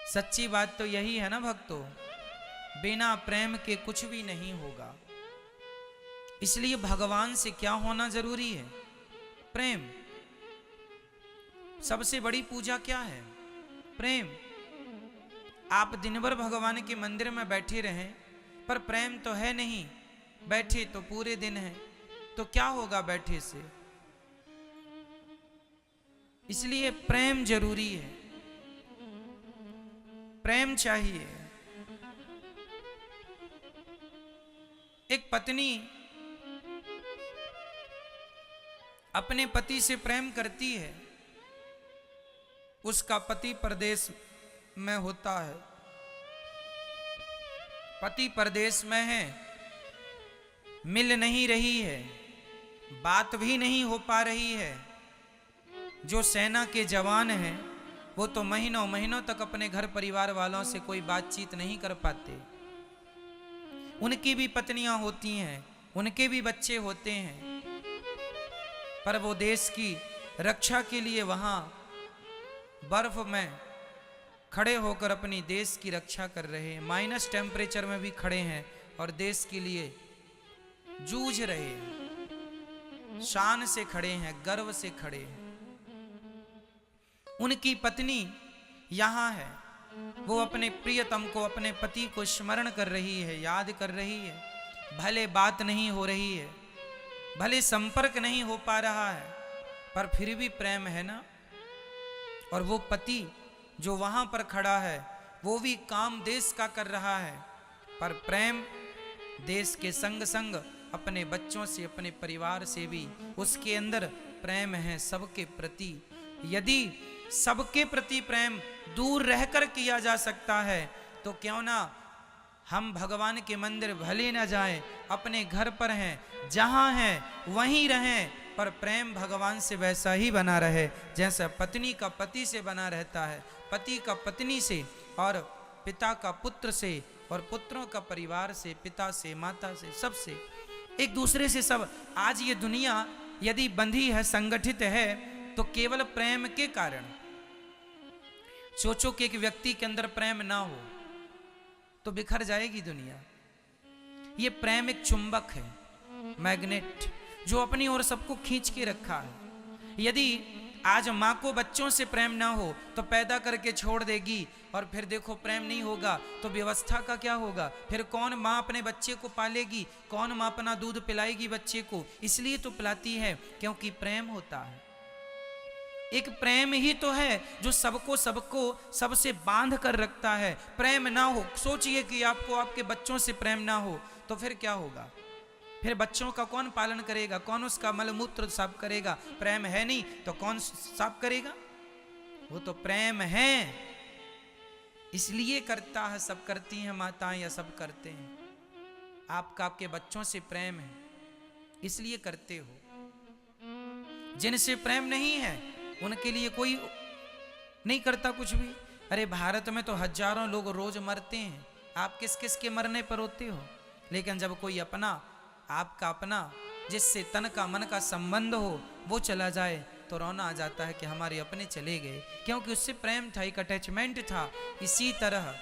सच्ची बात तो यही है ना भक्तों, बिना प्रेम के कुछ भी नहीं होगा। इसलिए भगवान से क्या होना जरूरी है? प्रेम। सबसे बड़ी पूजा क्या है? प्रेम। आप दिन भर भगवान के मंदिर में बैठे रहें पर प्रेम तो है नहीं, बैठे तो पूरे दिन है, तो क्या होगा बैठे से? इसलिए प्रेम जरूरी है, प्रेम चाहिए। एक पत्नी अपने पति से प्रेम करती है, उसका पति परदेश में होता है, पति परदेश में है, मिल नहीं रही है, बात भी नहीं हो पा रही है। जो सेना के जवान हैं वो तो महीनों महीनों तक अपने घर परिवार वालों से कोई बातचीत नहीं कर पाते। उनकी भी पत्नियां होती हैं, उनके भी बच्चे होते हैं, पर वो देश की रक्षा के लिए वहां बर्फ में खड़े होकर अपनी देश की रक्षा कर रहे हैं, माइनस टेम्परेचर में भी खड़े हैं और देश के लिए जूझ रहे हैं, शान से खड़े हैं, गर्व से खड़े हैं। उनकी पत्नी यहां है, वो अपने प्रियतम को, अपने पति को स्मरण कर रही है, याद कर रही है। भले बात नहीं हो रही है, भले संपर्क नहीं हो पा रहा है, पर फिर भी प्रेम है ना। और वो पति जो वहां पर खड़ा है वो भी काम देश का कर रहा है, पर प्रेम देश के संग संग अपने बच्चों से, अपने परिवार से भी उसके अंदर प्रेम है सबके प्रति। यदि सबके प्रति प्रेम दूर रहकर किया जा सकता है तो क्यों ना हम भगवान के मंदिर भले न जाएं, अपने घर पर हैं, जहां हैं वहीं रहें, पर प्रेम भगवान से वैसा ही बना रहे जैसा पत्नी का पति से बना रहता है, पति का पत्नी से, और पिता का पुत्र से, और पुत्रों का परिवार से, पिता से, माता से, सबसे, एक दूसरे से सब। आज ये दुनिया यदि बंधी है, संगठित है, तो केवल प्रेम के कारण। सोचो कि एक व्यक्ति के अंदर प्रेम ना हो तो बिखर जाएगी दुनिया। ये प्रेम एक चुंबक है, मैग्नेट, जो अपनी ओर सबको खींच के रखा है। यदि आज माँ को बच्चों से प्रेम ना हो तो पैदा करके छोड़ देगी, और फिर देखो प्रेम नहीं होगा तो व्यवस्था का क्या होगा? फिर कौन माँ अपने बच्चे को पालेगी? कौन माँ अपना दूध पिलाएगी बच्चे को? इसलिए तो पिलाती है क्योंकि प्रेम होता है। एक प्रेम ही तो है जो सबको सबसे बांध कर रखता है। प्रेम ना हो, सोचिए कि आपको आपके बच्चों से प्रेम ना हो तो फिर क्या होगा? फिर बच्चों का कौन पालन करेगा? कौन उसका मलमूत्र साफ करेगा? प्रेम है नहीं तो कौन साफ करेगा? वो तो प्रेम है, इसलिए करता है, सब करती हैं माताएं या सब करते हैं। आपका आपके बच्चों से प्रेम है इसलिए करते हो। जिनसे प्रेम नहीं है उनके लिए कोई नहीं करता कुछ भी। अरे भारत में तो हजारों लोग रोज मरते हैं, आप किस किस के मरने पर रोते हो? लेकिन जब कोई अपना, आपका अपना, जिससे तन का मन का संबंध हो वो चला जाए तो रोना आ जाता है कि हमारे अपने चले गए, क्योंकि उससे प्रेम था, एक अटैचमेंट था। इसी तरह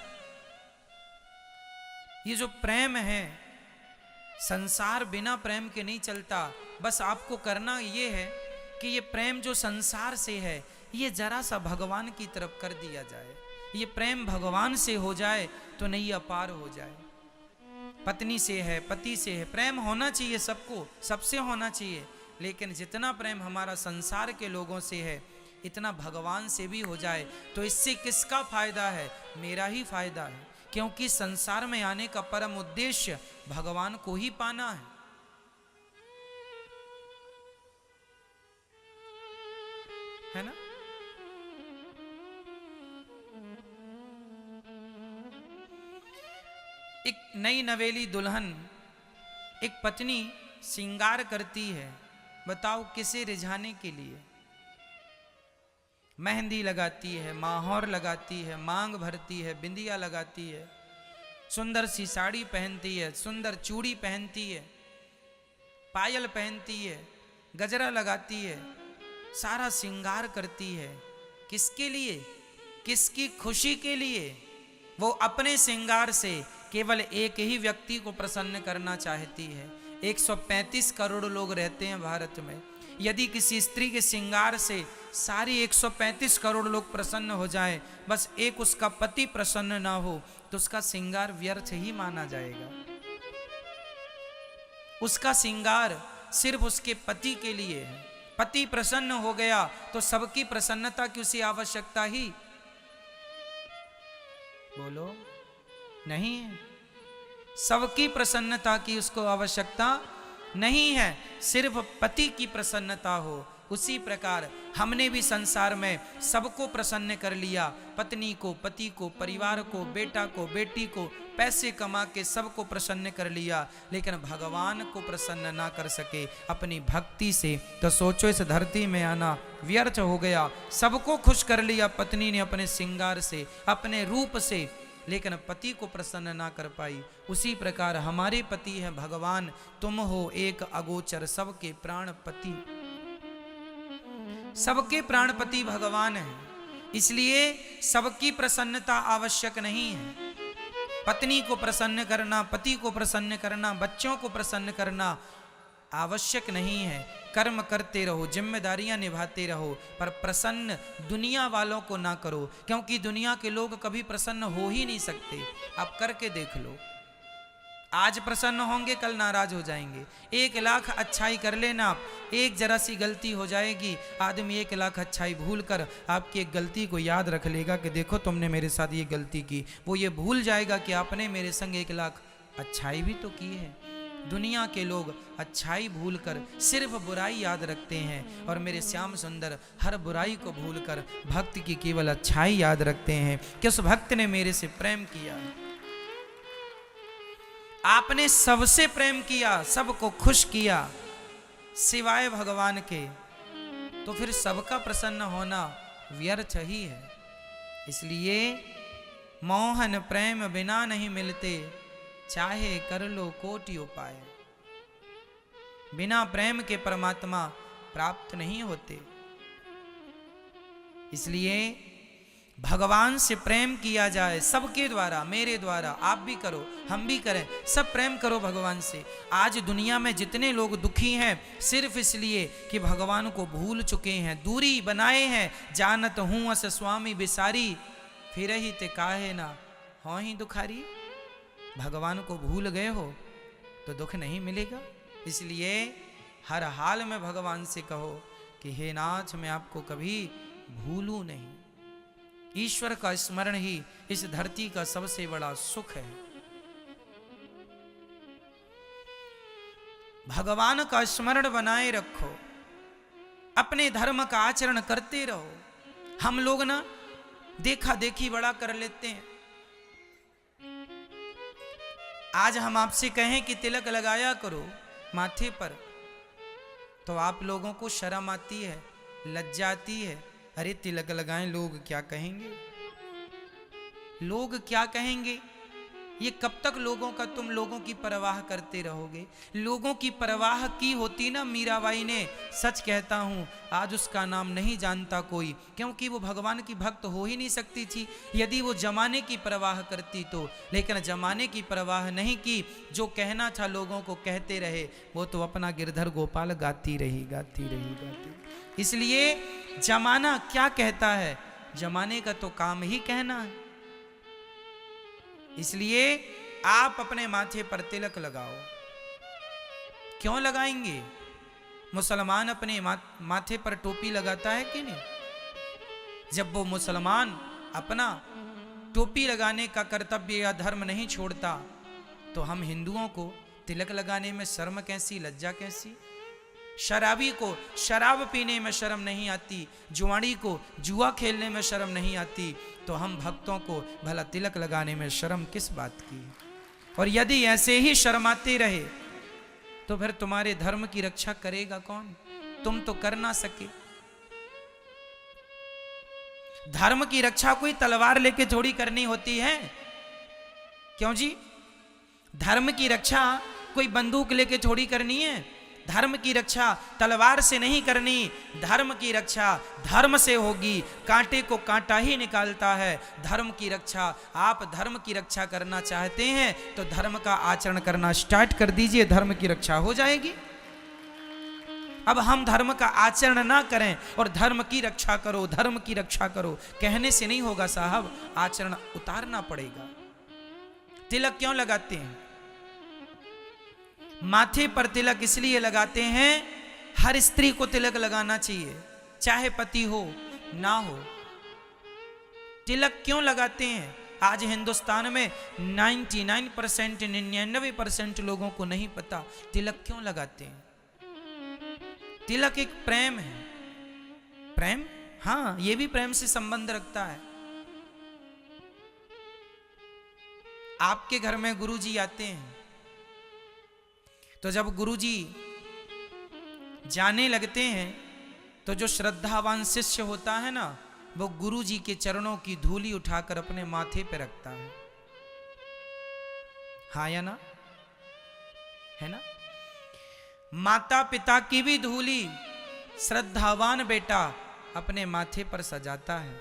ये जो प्रेम है, संसार बिना प्रेम के नहीं चलता। बस आपको करना ये है कि ये प्रेम जो संसार से है ये जरा सा भगवान की तरफ कर दिया जाए। ये प्रेम भगवान से हो जाए तो नैया पार हो जाए। पत्नी से है, पति से है, प्रेम होना चाहिए सबको, सबसे होना चाहिए। लेकिन जितना प्रेम हमारा संसार के लोगों से है इतना भगवान से भी हो जाए तो इससे किसका फायदा है? मेरा ही फायदा है, क्योंकि संसार में आने का परम उद्देश्य भगवान को ही पाना है ना? एक नई नवेली दुल्हन, एक पत्नी श्रृंगार करती है, बताओ किसे रिझाने के लिए? मेहंदी लगाती है, माहौर लगाती है, मांग भरती है, बिंदिया लगाती है, सुंदर सी साड़ी पहनती है, सुंदर चूड़ी पहनती है, पायल पहनती है, गजरा लगाती है, सारा श्रृंगार करती है। किसके लिए? किसकी खुशी के लिए? वो अपने श्रृंगार से केवल एक ही व्यक्ति को प्रसन्न करना चाहती है। 135 करोड़ लोग रहते हैं भारत में। यदि किसी स्त्री के श्रृंगार से सारे 135 करोड़ लोग प्रसन्न हो जाएं, बस एक उसका पति प्रसन्न ना हो, तो उसका श्रृंगार व्यर्थ ही माना जाएगा। उसका श्रृंगार सिर्फ उसके पति के लिए है। पति प्रसन्न हो गया तो सबकी प्रसन्नता की उसे आवश्यकता ही, बोलो, नहीं है। सबकी प्रसन्नता की उसको आवश्यकता नहीं है, सिर्फ पति की प्रसन्नता हो। उसी प्रकार हमने भी संसार में सबको प्रसन्न कर लिया, पत्नी को, पति को, परिवार को, बेटा को, बेटी को, पैसे कमा के सबको प्रसन्न कर लिया, लेकिन भगवान को प्रसन्न ना कर सके अपनी भक्ति से, तो सोचो इस धरती में आना व्यर्थ हो गया। सबको खुश कर लिया पत्नी ने अपने श्रृंगार से, अपने रूप से, लेकिन पति को प्रसन्न ना कर पाई। उसी प्रकार हमारे पति हैं भगवान। तुम हो एक अगोचर सबके प्राणपति, सबके प्राणपति भगवान है। इसलिए सबकी प्रसन्नता आवश्यक नहीं है। पत्नी को प्रसन्न करना, पति को प्रसन्न करना, बच्चों को प्रसन्न करना आवश्यक नहीं है। कर्म करते रहो, जिम्मेदारियां निभाते रहो, पर प्रसन्न दुनिया वालों को ना करो, क्योंकि दुनिया के लोग कभी प्रसन्न हो ही नहीं सकते। आप करके देख लो, आज प्रसन्न होंगे, कल नाराज हो जाएंगे। 1 लाख अच्छाई कर लेना आप, एक जरा सी गलती हो जाएगी, आदमी 1 लाख अच्छाई भूल कर आपकी एक गलती को याद रख लेगा कि देखो तुमने मेरे साथ ये गलती की। वो ये भूल जाएगा कि आपने मेरे संग 1 लाख अच्छाई भी तो की है। दुनिया के लोग अच्छाई भूलकर सिर्फ बुराई याद रखते हैं, और मेरे श्याम सुंदर हर बुराई को भूलकर भक्त की केवल अच्छाई याद रखते हैं कि उस भक्त ने मेरे से प्रेम किया। आपने सबसे प्रेम किया, सबको खुश किया, सिवाय भगवान के, तो फिर सबका प्रसन्न होना व्यर्थ ही है। इसलिए मोहन प्रेम बिना नहीं मिलते, चाहे कर लो कोटि उपाय। बिना प्रेम के परमात्मा प्राप्त नहीं होते। इसलिए भगवान से प्रेम किया जाए सबके द्वारा, मेरे द्वारा, आप भी करो, हम भी करें, सब प्रेम करो भगवान से। आज दुनिया में जितने लोग दुखी हैं सिर्फ इसलिए कि भगवान को भूल चुके हैं, दूरी बनाए हैं। जानत हूं अस स्वामी बिसारी, फिर ही ते काहे ना हो ही दुखारी। भगवान को भूल गए हो तो दुख नहीं मिलेगा। इसलिए हर हाल में भगवान से कहो कि हे नाथ, मैं आपको कभी भूलूं नहीं। ईश्वर का स्मरण ही इस धरती का सबसे बड़ा सुख है। भगवान का स्मरण बनाए रखो, अपने धर्म का आचरण करते रहो। हम लोग ना देखा देखी बड़ा कर लेते हैं। आज हम आपसे कहें कि तिलक लगाया करो माथे पर, तो आप लोगों को शर्म आती है, लज्जा आती है। अरे तिलक लगाएं, लोग क्या कहेंगे, लोग क्या कहेंगे। ये कब तक लोगों का तुम लोगों की परवाह करते रहोगे। लोगों की परवाह की होती ना मीराबाई ने, सच कहता हूं आज उसका नाम नहीं जानता कोई, क्योंकि वो भगवान की भक्त हो ही नहीं सकती थी यदि वो जमाने की परवाह करती तो। लेकिन जमाने की परवाह नहीं की, जो कहना था लोगों को कहते रहे, वो तो अपना गिरधर गोपाल गाती रही, गाती रही, गाती रही। इसलिए जमाना क्या कहता है, जमाने का तो काम ही कहना है। इसलिए आप अपने माथे पर तिलक लगाओ। क्यों लगाएंगे? मुसलमान अपने माथे पर टोपी लगाता है कि नहीं? जब वो मुसलमान अपना टोपी लगाने का कर्तव्य या धर्म नहीं छोड़ता, तो हम हिंदुओं को तिलक लगाने में शर्म कैसी, लज्जा कैसी? शराबी को शराब पीने में शर्म नहीं आती, जुआड़ी को जुआ खेलने में शर्म नहीं आती, तो हम भक्तों को भला तिलक लगाने में शर्म किस बात की? और यदि ऐसे ही शर्माते रहे तो फिर तुम्हारे धर्म की रक्षा करेगा कौन? तुम तो कर ना सके। धर्म की रक्षा कोई तलवार लेके थोड़ी करनी होती है। क्यों जी? धर्म की रक्षा कोई बंदूक लेके थोड़ी करनी है। धर्म की रक्षा तलवार से नहीं करनी, धर्म की रक्षा धर्म से होगी। कांटे को कांटा ही निकालता है। धर्म की रक्षा, आप धर्म की रक्षा करना चाहते हैं तो धर्म का आचरण करना स्टार्ट कर दीजिए, धर्म की रक्षा हो जाएगी। अब हम धर्म का आचरण ना करें और धर्म की रक्षा करो, धर्म की रक्षा करो, कहने से नहीं होगा साहब, आचरण उतारना पड़ेगा। तिलक क्यों लगाते हैं? माथे पर तिलक इसलिए लगाते हैं, हर स्त्री को तिलक लगाना चाहिए, चाहे पति हो ना हो। तिलक क्यों लगाते हैं? आज हिंदुस्तान में 99%, 99% लोगों को नहीं पता तिलक क्यों लगाते हैं। तिलक एक प्रेम है। प्रेम, हाँ, ये भी प्रेम से संबंध रखता है। आपके घर में गुरुजी आते हैं तो जब गुरुजी जाने लगते हैं तो जो श्रद्धावान शिष्य होता है ना, वो गुरुजी के चरणों की धूली उठाकर अपने माथे पे रखता है। हाँ या ना? है ना? माता पिता की भी धूली श्रद्धावान बेटा अपने माथे पर सजाता है।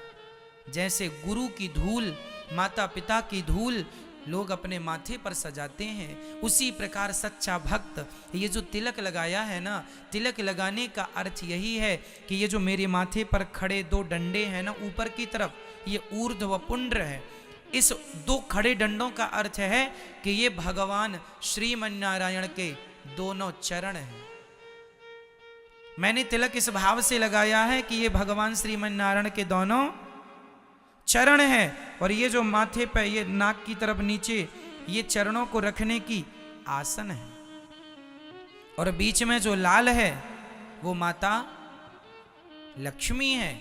जैसे गुरु की धूल, माता पिता की धूल लोग अपने माथे पर सजाते हैं, उसी प्रकार सच्चा भक्त ये जो तिलक लगाया है ना, तिलक लगाने का अर्थ यही है कि ये जो मेरे माथे पर खड़े 2 डंडे हैं ना ऊपर की तरफ, ये ऊर्ध्व व पुंड्र है। इस 2 खड़े डंडों का अर्थ है कि ये भगवान श्रीमन्नारायण के दोनों चरण हैं। मैंने तिलक इस भाव से लगाया है कि ये भगवान श्रीमन्नारायण के दोनों चरण है, और ये जो माथे पे ये नाक की तरफ नीचे ये चरणों को रखने की आसन है, और बीच में जो लाल है वो माता लक्ष्मी है।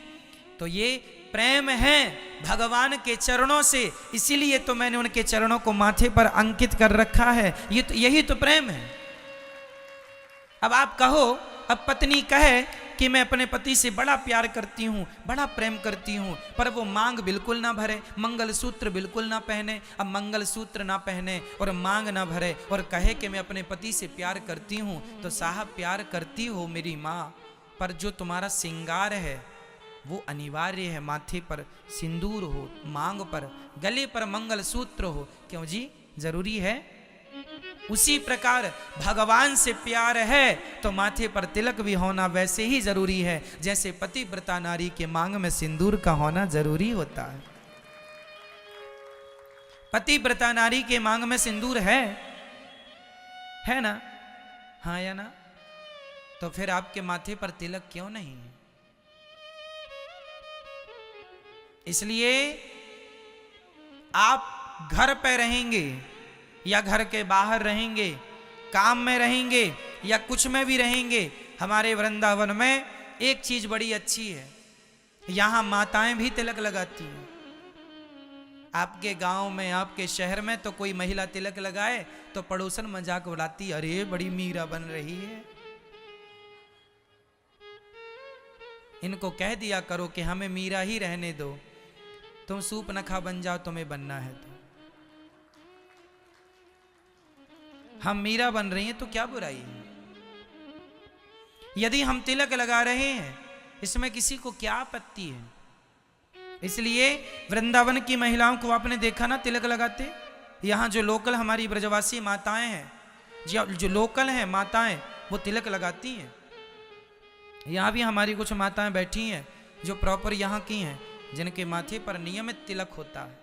तो ये प्रेम है भगवान के चरणों से, इसीलिए तो मैंने उनके चरणों को माथे पर अंकित कर रखा है। ये तो यही तो प्रेम है। अब आप कहो, अब पत्नी कहे कि मैं अपने पति से बड़ा प्यार करती हूँ, बड़ा प्रेम करती हूँ, पर वो मांग बिल्कुल ना भरे, मंगलसूत्र बिल्कुल ना पहने। अब मंगलसूत्र ना पहने और मांग ना भरे और कहे कि मैं अपने पति से प्यार करती हूँ, तो साहब प्यार करती हो मेरी माँ, पर जो तुम्हारा श्रृंगार है वो अनिवार्य है। माथे पर सिंदूर हो, मांग पर, गले पर मंगलसूत्र हो, क्यों जी, जरूरी है। उसी प्रकार भगवान से प्यार है तो माथे पर तिलक भी होना वैसे ही जरूरी है, जैसे पतिव्रता नारी के मांग में सिंदूर का होना जरूरी होता है। पतिव्रता नारी के मांग में सिंदूर है ना? हाँ या ना? तो फिर आपके माथे पर तिलक क्यों नहीं है? इसलिए आप घर पे रहेंगे या घर के बाहर रहेंगे, काम में रहेंगे या कुछ में भी रहेंगे, हमारे वृंदावन में एक चीज बड़ी अच्छी है, यहां माताएं भी तिलक लगाती हैं। आपके गांव में, आपके शहर में तो कोई महिला तिलक लगाए तो पड़ोसन मजाक उड़ाती, अरे बड़ी मीरा बन रही है। इनको कह दिया करो कि हमें मीरा ही रहने दो, तुम सूप नखा बन जाओ, तुम्हें बनना है तो। हम मीरा बन रही हैं तो क्या बुराई है? यदि हम तिलक लगा रहे हैं इसमें किसी को क्या आपत्ति है? इसलिए वृंदावन की महिलाओं को आपने देखा ना तिलक लगाते। यहाँ जो लोकल हमारी ब्रजवासी माताएं हैं, जो लोकल हैं माताएं, वो तिलक लगाती हैं। यहाँ भी हमारी कुछ माताएं बैठी हैं जो प्रॉपर यहाँ की हैं, जिनके माथे पर नियमित तिलक होता है।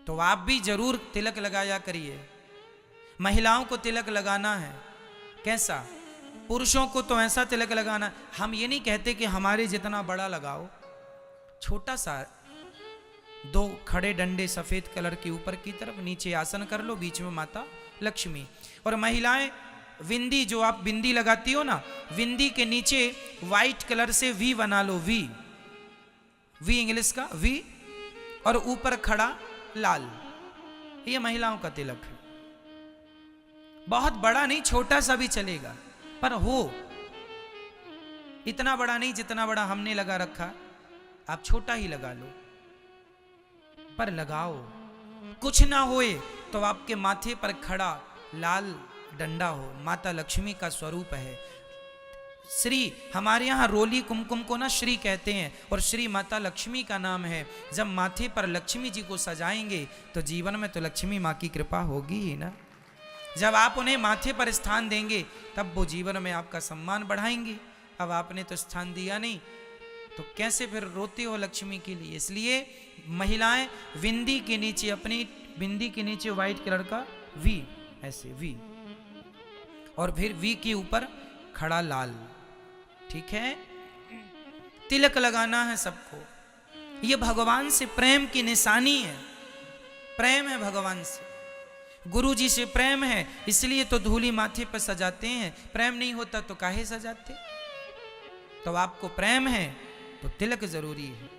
तो आप भी जरूर तिलक लगाया करिए। महिलाओं को तिलक लगाना है कैसा? पुरुषों को तो ऐसा तिलक लगाना। हम ये नहीं कहते कि हमारे जितना बड़ा लगाओ, छोटा सा 2 खड़े डंडे सफेद कलर के ऊपर की तरफ, नीचे आसन कर लो, बीच में माता लक्ष्मी। और महिलाएं बिंदी, जो आप बिंदी लगाती हो ना, बिंदी के नीचे व्हाइट कलर से वी बना लो, वी इंग्लिश का वी, और ऊपर खड़ा लाल। ये महिलाओं का तिलक है। बहुत बड़ा नहीं, छोटा सा भी चलेगा, पर हो इतना बड़ा नहीं जितना बड़ा हमने लगा रखा। आप छोटा ही लगा लो, पर लगाओ। कुछ ना होए तो आपके माथे पर खड़ा लाल डंडा हो, माता लक्ष्मी का स्वरूप है। श्री, हमारे यहाँ रोली कुमकुम को ना श्री कहते हैं, और श्री माता लक्ष्मी का नाम है। जब माथे पर लक्ष्मी जी को सजाएंगे तो जीवन में तो लक्ष्मी माँ की कृपा होगी ही ना। जब आप उन्हें माथे पर स्थान देंगे तब वो जीवन में आपका सम्मान बढ़ाएंगी। अब आपने तो स्थान दिया नहीं तो कैसे फिर रोते हो लक्ष्मी के लिए। इसलिए महिलाएं बिंदी के नीचे, अपनी बिंदी के नीचे व्हाइट कलर का वी, ऐसे वी, और फिर वी के ऊपर खड़ा लाल, ठीक है। तिलक लगाना है सबको, ये भगवान से प्रेम की निशानी है। प्रेम है भगवान से, गुरु जी से प्रेम है, इसलिए तो धूली माथे पर सजाते हैं। प्रेम नहीं होता तो काहे सजाते। तो आपको प्रेम है तो तिलक जरूरी है।